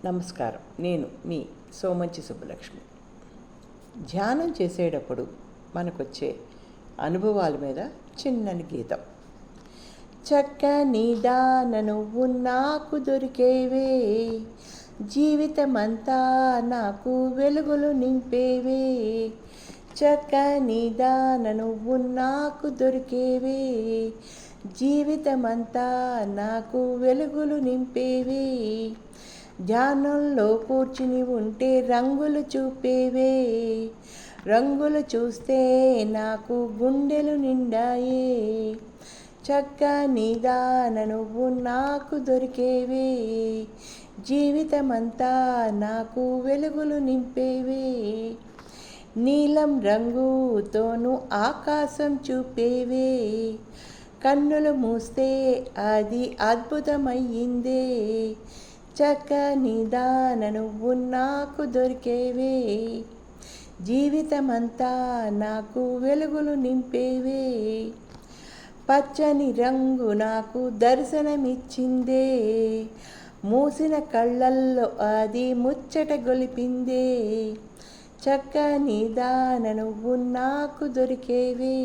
నమస్కారం. నేను మీ సోమంచి సుబ్బలక్ష్మి. ధ్యానం చేసేటప్పుడు మనకొచ్చే అనుభవాల మీద చిన్నని గీతం. చక్కని దాన నువ్వు నాకు దొరికేవే, జీవితమంతా నాకు వెలుగులు నింపేవే. చక్కని దాన నువ్వు నాకు దొరికేవే, జీవితమంతా నాకు వెలుగులు నింపేవే. ధ్యానంలో కూర్చుని ఉంటే రంగులు చూపేవే, రంగులు చూస్తే నాకు గుండెలు నిండాయే. చక్కని దాన నువ్వు నాకు దొరికేవే, జీవితమంతా నాకు వెలుగులు నింపేవే. నీలం రంగుతోను ఆకాశం చూపేవే, కన్నులు మూస్తే అది అద్భుతమయ్యిందే. చక్కని దాన నువ్వు నాకు దొరికేవే, జీవితమంతా నాకు వెలుగులు నింపేవే. పచ్చని రంగు నాకు దర్శనమిచ్చిందే, మూసిన కళ్ళల్లో అది ముచ్చట గొలిపిందే. చక్కని దాన నువ్వు నాకు దొరికేవే,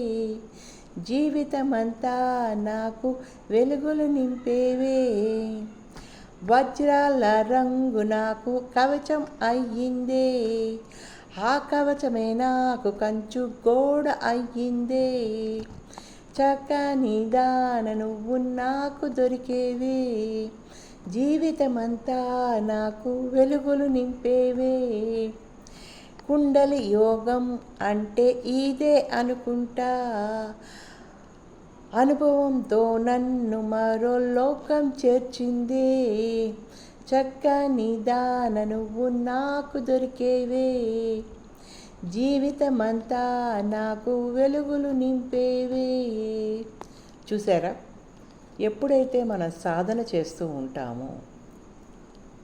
జీవితమంతా నాకు వెలుగులు నింపేవే. వజ్రాల రంగు నాకు కవచం అయ్యిందే, ఆ కవచమే నాకు కంచు గోడ అయ్యిందే. చక్కని దాన నువ్వు నాకు దొరికేవే, జీవితమంతా నాకు వెలుగులు నింపేవే. కుండలి యోగం అంటే ఇదే అనుకుంటా, అనుభవంతో నన్ను మరో లోకం చేర్చిందే. చక్కని దాన నువ్వు నాకు దొరికేవే, జీవితమంతా నాకు వెలుగులు నింపేవే. చూసారా, ఎప్పుడైతే మనం సాధన చేస్తూ ఉంటామో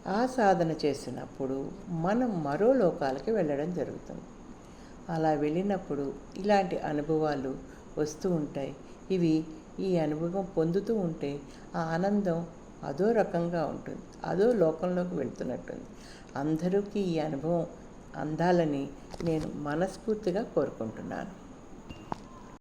ఆ సాధన చేసినప్పుడు మనం మరో లోకాలకి వెళ్ళడం జరుగుతుంది. అలా వెళ్ళినప్పుడు ఇలాంటి అనుభవాలు వస్తూ ఉంటాయి. ఈ అనుభవం పొందుతూ ఉంటే ఆ ఆనందం అదో రకంగా ఉంటుంది, అదో లోకంలోకి వెళ్తున్నట్టుంది. అందరికీ ఈ అనుభవం అందాలని నేను మనస్ఫూర్తిగా కోరుకుంటున్నాను.